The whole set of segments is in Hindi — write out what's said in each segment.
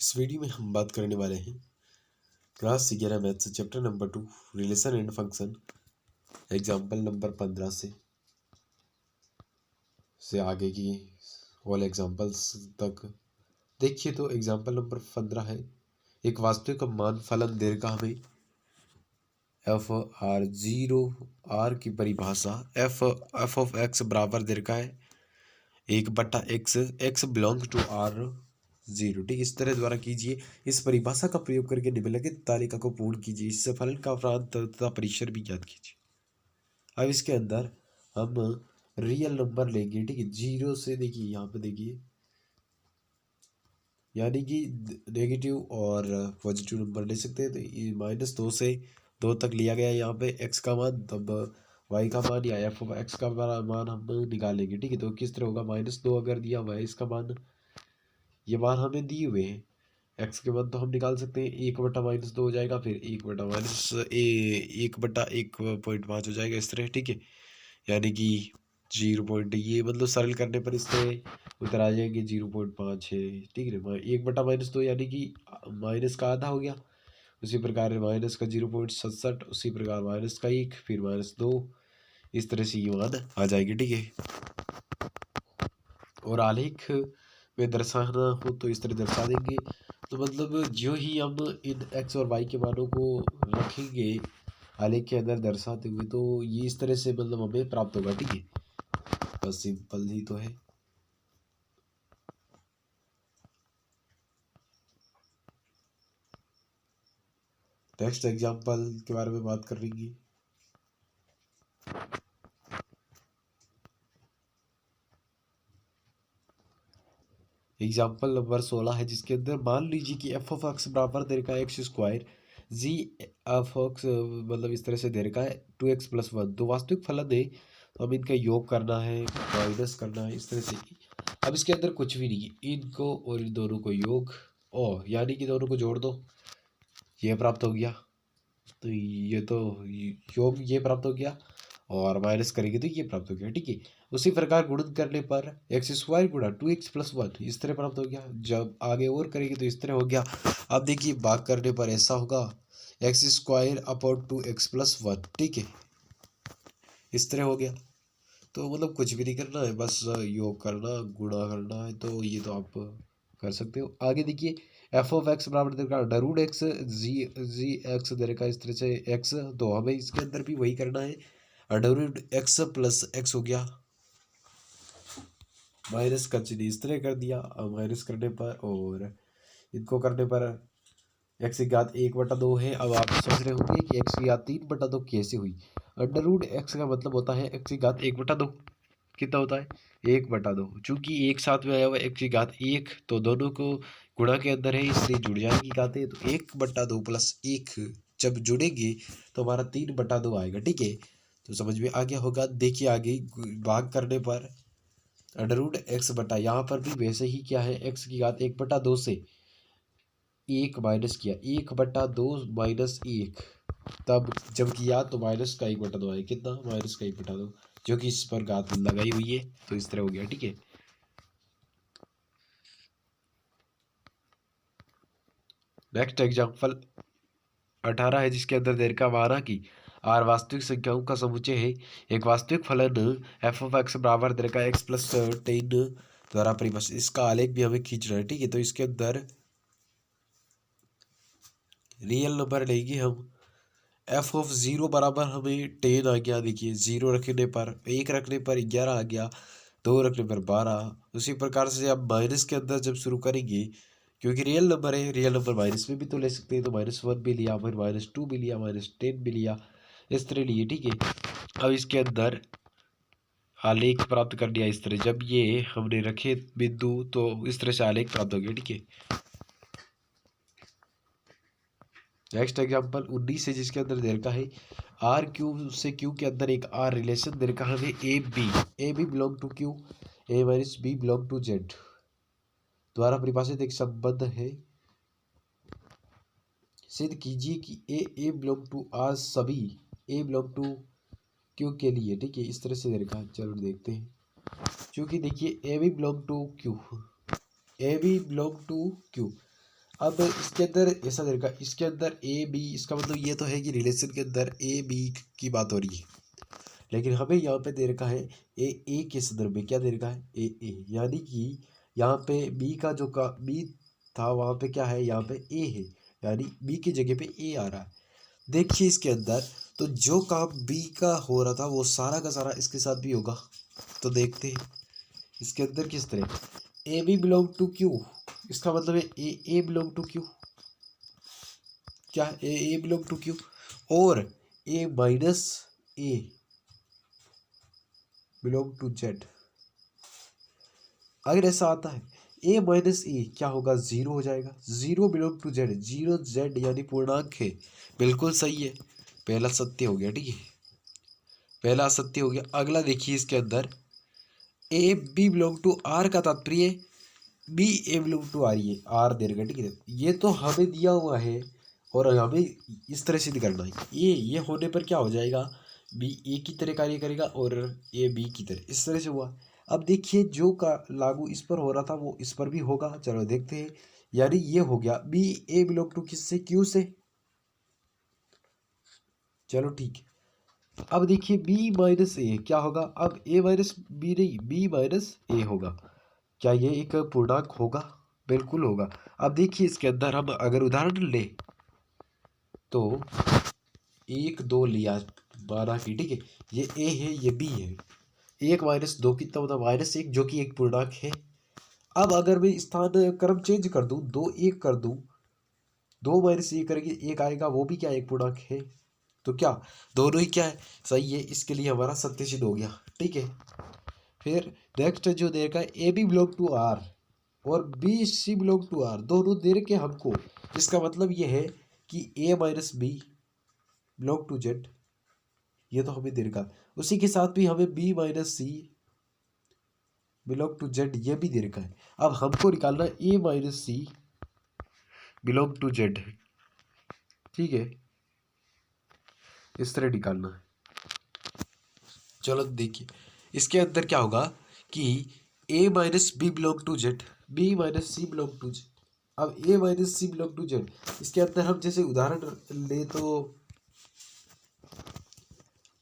इस वीडियो में हम बात करने वाले हैं class 11 maths chapter number 2 relation and function example number 15 से आगे की ऑल एग्जाम्पल्स तक। देखिए तो एग्जाम्पल नंबर 15 है, एक वास्तविक मान फलन दीर्घ हमें एफ आर जीरो आर की परिभाषा एफ एफ ऑफ एक्स बराबर दीर्घ है 1/x, X belong to R zero. ठीक, इस तरह द्वारा कीजिए। इस परिभाषा का प्रयोग करके निम्नलिखित तालिका को पूर्ण कीजिए। इससे फलन का प्रांत तथा परिसर भी ज्ञात कीजिए। अब इसके अंदर हम रियल नंबर लेंगे। ठीक है, जीरो से देखिए यहाँ पे देखिए, यानी कि नेगेटिव और पॉजिटिव नंबर ले सकते हैं। तो ये -2 से 2 तक लिया गया है यहाँ पे एक्स का मान, तब वाई का मान या एफ एक्स का मान हम निकालेंगे। ठीक है, तो किस तरह होगा, -2 अगर दिया हुआ है, इसका मान, ये मान हमें दिए हुए हैं, एक्स के मान तो हम निकाल सकते हैं। 1/-2 हो जाएगा, फिर 1/-1.5 हो जाएगा इस तरह। ठीक है, यानी कि 0 ये मतलब सरल करने पर इससे उतर आ जाएंगे 0.5 है। ठीक है, 1/-2 यानी कि माइनस का आधा हो गया। उसी प्रकार माइनस का 0.67, उसी प्रकार माइनस का 1, फिर -2, इस तरह से ये मान आ जाएगी। ठीक है, और आलेख में दर्शाना हो तो इस तरह दर्शा देंगे। तो मतलब जो ही हम इन एक्स और वाई के मानों को रखेंगे आलेख के अंदर दर्शाते हुए, तो ये इस तरह से मतलब हमें प्राप्त होगा। ठीक है, बस सिंपल ही तो है। नेक्स्ट एग्जांपल के बारे में बात कर लेंगे। एग्जाम्पल नंबर 16 है, जिसके अंदर मान लीजिए कि एफ ऑफ एक्स बराबर दे रखा है एक्स स्क्वायर, जी एफ एक्स मतलब इस तरह से दे रखा है 2x+1। दो वास्तविक फलन है, तो हमें इनका योग करना है, माइनस करना है, इस तरह से। अब इसके अंदर कुछ भी नहीं है, इनको और इन दोनों को योग, और यानी कि दोनों को जोड़ दो, ये प्राप्त हो गया। तो ये तो योग ये प्राप्त हो गया, और माइनस करेंगे तो ये प्राप्त हो गया। ठीक है, उसी प्रकार गुणन करने पर एक्स स्क्वायर गुणा 2x+1 इस तरह प्राप्त हो गया। जब आगे और करेंगे तो इस तरह हो गया। अब देखिए भाग करने पर ऐसा होगा, एक्स स्क्वायर अपॉन 2x+1। ठीक है, इस तरह हो गया। तो मतलब कुछ भी नहीं करना है, बस योग करना, गुणा करना है। तो ये तो आप कर सकते हो। आगे देखिए, एफ ऑफ एक्स बराबर देगा √ एक्स, जी जी एक्स दे रखा इस तरह से एक्स, तो हमें इसके अंदर भी वही करना है। √x + x हो गया, माइनस का चिन्ह इस तरह कर दिया। माइनस करने पर और इनको करने पर एक्स की घात 1/2 है। अब आप सोच रहे होंगे कि एक्स की घात 3/2 कैसे हुई। √x का मतलब होता है एक्स की घात 1/2। कितना होता है, 1/2। चूंकि एक साथ में आया हुआ एक्स की घात 1, तो दोनों को गुणा के अंदर है, इसलिए जुड़ जाएगी घातें। तो 1/2 + 1 जब जुड़ेंगे तो हमारा 3/2 आएगा। ठीक है, तो समझ में आ गया होगा। देखिए आगे भाग करने पर √x बटा, यहाँ पर भी वैसे ही क्या है, एक्स की घात 1/2 से 1 माइनस किया, 1/2 - 1, तब जब किया तो माइनस का 1/2 आया। कितना, -1/2, जो कि इस पर घात लगाई हुई है, तो इस तरह हो गया। ठीक है, नेक्स्ट एग्जाम्पल 18 है, जिसके अंदर देर का माना कि आर वास्तविक संख्याओं का समुच्चय है। एक वास्तविक फलन एफ ऑफ एक्स बराबर देर का x+10 द्वारा परिभाषित। इसका आलेख भी हमें खींचना है। ठीक है, तो इसके अंदर रियल नंबर लेंगे हम। एफ ऑफ 0 बराबर हमें 10 आ गया। देखिए 0 रखने पर, 1 रखने पर 11 आ गया, 2 रखने पर 12। उसी प्रकार से आप माइनस के अंदर जब शुरू करेंगे, क्योंकि रियल नंबर है, रियल नंबर माइनस में भी तो ले सकते हैं, तो -1 भी लिया, फिर -2 भी लिया, -10 भी लिया, इस तरह लिए। ठीक है, अब इसके अंदर आलेख प्राप्त कर लिया इस तरह। जब ये हमने रखे बिंदु, तो इस तरह से आलेख प्राप्त हो गया। ठीक है, नेक्स्ट एग्जाम्पल 19 है, जिसके अंदर दे रखा है आर क्यू से क्यू के अंदर एक आर रिलेशन दे रखा है A B belong to Q, A minus B belong to Z द्वारा परिभाषित एक संबंध है। सिद्ध कीजिए कि ए बिलोंग टू आर सभी ए बिलोंग टू क्यू के लिए। ठीक है, इस तरह से दे रखा है। चलो देखते हैं। क्योंकि देखिए A B belong to Q, A B belong to Q, अब इसके अंदर ऐसा तरीका, इसके अंदर ए बी, इसका मतलब ये तो है कि रिलेशन के अंदर ए बी की बात हो रही है, लेकिन हमें यहाँ पे दे रखा है ए के संदर्भ में क्या दे रखा है ए, यानी कि यहाँ पे बी का जो का बी था वहाँ पे क्या है, यहाँ पे ए है, यानी बी की जगह पे ए आ रहा है। देखिए इसके अंदर तो जो काम बी का हो रहा था वो सारा का सारा इसके साथ भी होगा। तो देखते हैं इसके अंदर किस तरह A B belong to Q, इसका मतलब है ए बिलोंग टू क्यू, क्या ए बिलोंग टू क्यू, और A minus A belong to Z. अगर ऐसा आता है ए माइनस ए क्या होगा, जीरो हो जाएगा, zero belong to Z, zero Z यानी पूर्णांक है, बिल्कुल सही है, पहला सत्य हो गया, ठीक है, पहला सत्य हो गया। अगला देखिए इसके अंदर A B belong to R का तात्पर्य B A belong to R, ये आर दे रखा है, ठीक है, ये तो हमें दिया हुआ है और हमें इस तरह सिद्ध करना है, ये होने पर क्या हो जाएगा, बी ए की तरह कार्य करेगा और ए बी की तरह, इस तरह से हुआ। अब देखिए जो का लागू इस पर हो रहा था वो इस पर भी होगा, चलो देखते हैं, यानी ये हो गया बी ए बिलोंग टू किससे, क्यू से, चलो ठीक है। अब देखिए बी माइनस ए क्या होगा, अब ए माइनस बी नहीं, बी माइनस ए होगा, क्या ये एक पूर्णांक होगा, बिल्कुल होगा। अब देखिए इसके अंदर हम अगर उदाहरण ले तो एक दो लिया माना कि, ठीक है, ये ए है ये बी है, एक माइनस दो कितना होता है माइनस एक, जो कि एक पूर्णांक है। अब अगर मैं स्थान क्रम चेंज कर दूं, दो एक कर दूं, दो माइनस एक करेंगे एक आएगा, वो भी क्या एक पूर्णांक है, तो क्या दोनों ही क्या है, सही है, इसके लिए हमारा सत्य सिद्ध हो गया, ठीक है। फिर नेक्स्ट जो दे रखा है A B belong to R और B C belong to R, दोनों दे रखे हमको, इसका मतलब ये है कि A minus B belong to Z, ये तो हमें दे रखा, उसी के साथ भी हमें B minus C belong to Z ये भी दे रखा है। अब हमको निकालना है A minus C belong to Z, ठीक है, इस तरह निकालना है। चलो देखिए इसके अंदर क्या होगा कि A minus B belong to Z, B minus C belong to Z, अब A minus C belong to Z, इसके अंदर हम जैसे उदाहरण ले तो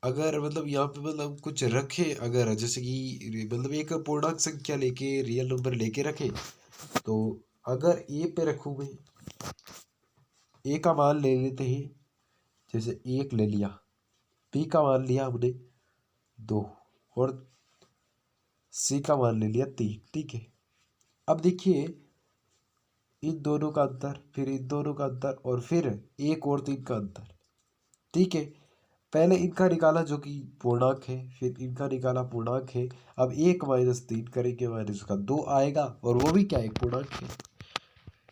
अगर मतलब यहाँ पे मतलब कुछ रखे, अगर जैसे कि मतलब एक पूर्णांक संख्या लेके रियल नंबर लेके रखे, तो अगर ए पे रखूँ मैं, ए का मान ले लेते हैं, जैसे एक ले लिया, बी का मान लिया हमने दो, और सी का मान ले लिया तीन, ठीक है। अब देखिए इन दोनों का अंतर, फिर इन दोनों का अंतर, और फिर एक और तीन का अंतर, ठीक है, पहले इनका निकाला जो कि पूर्णांक है, फिर इनका निकाला पूर्णांक है, अब एक माइनस तीन करेंगे माइनस का दो आएगा, और वो भी क्या है पूर्णांक है,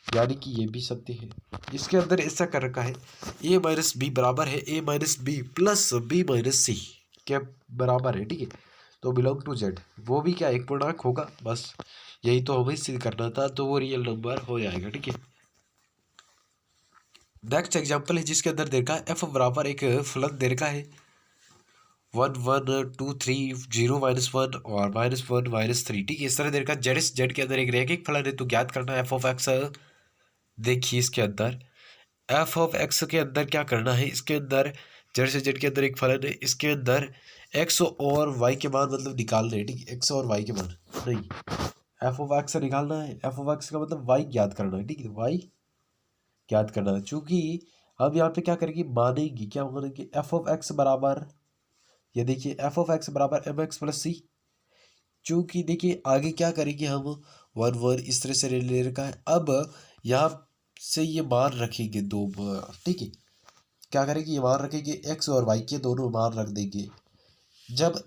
यानी कि ये भी सत्य है। इसके अंदर ऐसा कर रखा है ए माइनस बी बराबर है A minus B plus B minus C के बराबर है, ठीक है, तो बिलोंग टू जेड, वो भी क्या एक पूर्णांक होगा, बस यही तो हमें सिद्ध करना था, तो वो रियल नंबर हो जाएगा, ठीक है। नेक्स्ट एग्जाम्पल है जिसके अंदर देखा है एफ बराबर एक फलन दे रखा है 1 1 2 3 0 -1 और -1 -3, ठीक है, इस तरह दे रखा है जेड के अंदर एक रैखिक फलन है, तो ज्ञात करना है एफ ऑफ एक्स। देखिए इसके अंदर एफ ऑफ एक्स के अंदर क्या करना है, इसके अंदर जेड से जेड के अंदर एक फलन है, इसके अंदर एक्स और वाई के मान मतलब निकालने हैं, ठीक है, एक्स और वाई के मान नहीं, एफ ऑफ एक्स निकालना है, एफ ऑफ एक्स का मतलब वाई ज्ञात करना है, ठीक है, वाई ज्ञात करना है। चूंकि हम यहाँ पे क्या करेंगे, मानेंगे, क्या मानेंगे, एफ ऑफ एक्स बराबर, ये देखिए एफ ऑफ एक्स बराबर एम एक्स प्लस सी, चूंकि देखिए आगे क्या करेंगे हम, वन वन इस तरह से ले रखा है, अब यहाँ से ये मान रखेंगे दो, ठीक है, क्या करेंगे, ये मान रखेंगे एक्स और वाई के दोनों मान रख देंगे, जब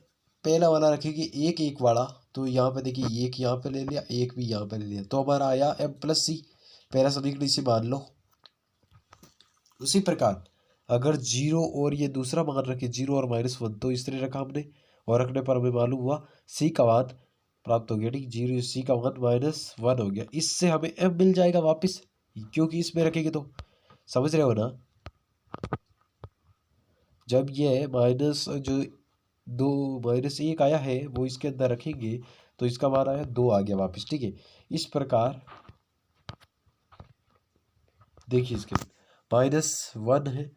पहला वाला रखेंगे एक एक वाला, तो यहाँ पे देखिए एक यहाँ पे ले लिया एक भी यहाँ पे ले लिया, तो हमारा आया एम प्लस सी, पहला समीकरण इसे मान लो। उसी प्रकार अगर जीरो और ये दूसरा मान रखे जीरो और -1, तो इस तरह रखा हमने, और रखने पर हमें मालूम हुआ सी का मान प्राप्त हो गया, ठीक, जीरो सी का मान -1 हो गया, इससे हमें एम मिल जाएगा वापस, क्योंकि इसमें रखेंगे तो, समझ रहे हो ना, जब ये माइनस जो दो -1 आया है वो इसके अंदर रखेंगे, तो इसका मान आया दो आ गया वापस, ठीक है, इस प्रकार देखिए इसके -1 है,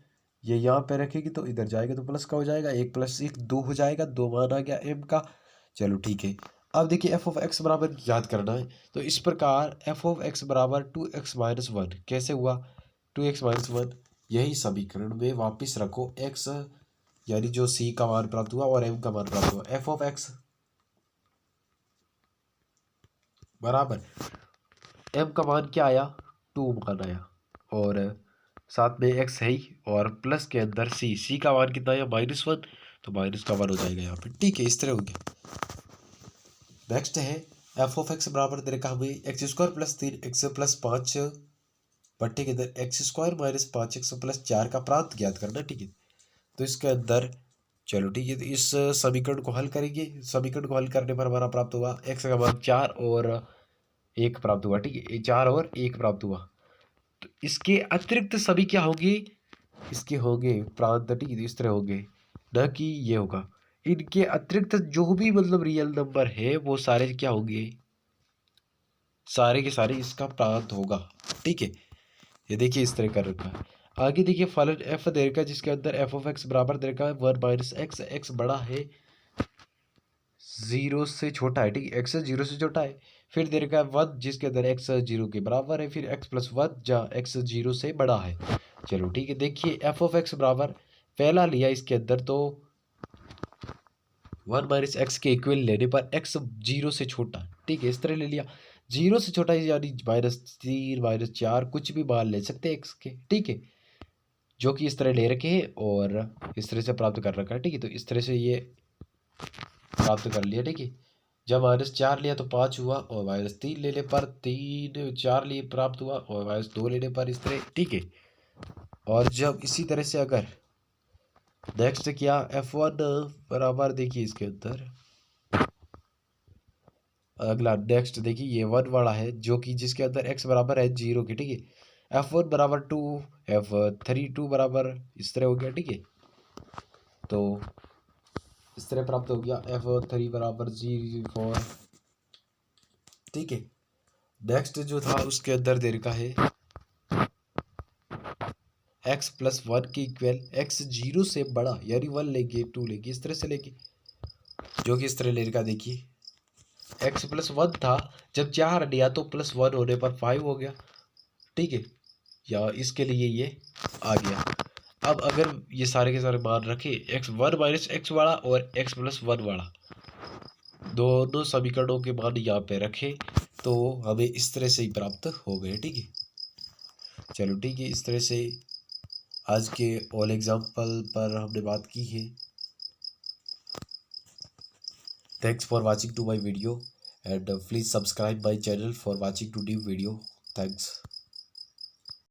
ये यहाँ पे रखेगी तो इधर जाएगा तो प्लस का हो जाएगा, 1 + 1 2 हो जाएगा, 2 मान आ गया m का। चलो ठीक है। अब देखिए एफ ऑफ एक्स बराबर याद करना है, तो इस प्रकार एफ ऑफ एक्स बराबर 2x-1 कैसे हुआ, 2x-1 यही समीकरण में वापस रखो x यानी जो c का मान प्राप्त हुआ और m का मान प्राप्त हुआ, एफ ऑफ एक्स बराबर m का मान क्या आया, 2 मान आया, और साथ में x है ही, और प्लस के अंदर c का मान कितना आया -1, तो माइनस का 1 हो जाएगा यहाँ पे। ठीक है, इस तरह हो गया। नेक्स्ट है एफ ऑफ एक्स बराबर दे रखा हमें x² + 3x + 5 भट्टे के अंदर x² - 5x + 4 का प्रांत ज्ञात करना। ठीक है, तो इसके अंदर चलो ठीक है, तो इस समीकरण को हल करेंगे। समीकरण को हल करने पर हमारा प्राप्त हुआ x का मान 4 और 1 प्राप्त हुआ। ठीक है, 4 और 1 प्राप्त हुआ। तो इसके अतिरिक्त सभी क्या होंगे, इसके होंगे प्रांत। ठीक है, तो इस तरह होंगे, न कि ये होगा। इनके अतिरिक्त जो भी मतलब रियल नंबर है वो सारे क्या होंगे, सारे के सारे इसका प्रांत होगा। ठीक है, ये देखिए इस तरह कर रखा है। आगे देखिए फलन एफ दे रखा है जिसके अंदर एफ ऑफ एक्स बराबर दे रखा है 1 - x, एक्स बड़ा है 0 से छोटा है। ठीक है, एक्स 0 से छोटा है। फिर दे रखा है 1 जिसके अंदर एक्स 0 के बराबर है, फिर x+1 जहाँ एक्स 0 से बड़ा है। चलो ठीक है, देखिए एफ ऑफ एक्स बराबर पहला लिया इसके अंदर, तो 1 - x के इक्वल लेने पर x 0 से छोटा। ठीक है, इस तरह ले लिया, 0 से छोटा यानी -3 -4 कुछ भी मान ले सकते हैं x के। ठीक है, जो कि इस तरह ले रखे हैं और इस तरह से प्राप्त कर रखा है। ठीक है, तो इस तरह से ये प्राप्त कर लिया। ठीक है, जब -4 लिया तो 5 हुआ, और -3 लेने पर 3 4 लिए प्राप्त हुआ, और -2 लेने पर इस तरह। ठीक है, और जब इसी तरह से अगर नेक्स्ट किया f1 बराबर, देखिए इसके अंदर अगला नेक्स्ट देखिए ये 1 वाला है जो कि जिसके अंदर x बराबर है 0 के। ठीक है, f1 बराबर 2, f3 2 बराबर इस तरह हो गया। ठीक है, तो इस तरह प्राप्त हो गया f3 बराबर 0 4। ठीक है, नेक्स्ट जो था उसके अंदर दे रखा है x+1 के इक्वल x 0 से बड़ा यानी 1 लेंगे 2 लेंगे इस तरह से लेंगे, जो कि इस तरह ले रखा। देखिए x+1 था, जब 4 लिया तो +1 होने पर 5 हो गया। ठीक है, या इसके लिए ये आ गया। अब अगर ये सारे के सारे मान रखे x1 - x वाला और x+1 वाला, दोनों समीकरणों के मान यहाँ पे रखे, तो हमें इस तरह से ही प्राप्त हो गए। ठीक है, चलो ठीक है, इस तरह से आज के ऑल एग्जाम्पल पर हमने बात की है। Thanks for watching to my video and please subscribe my channel for watching to new video. Thanks.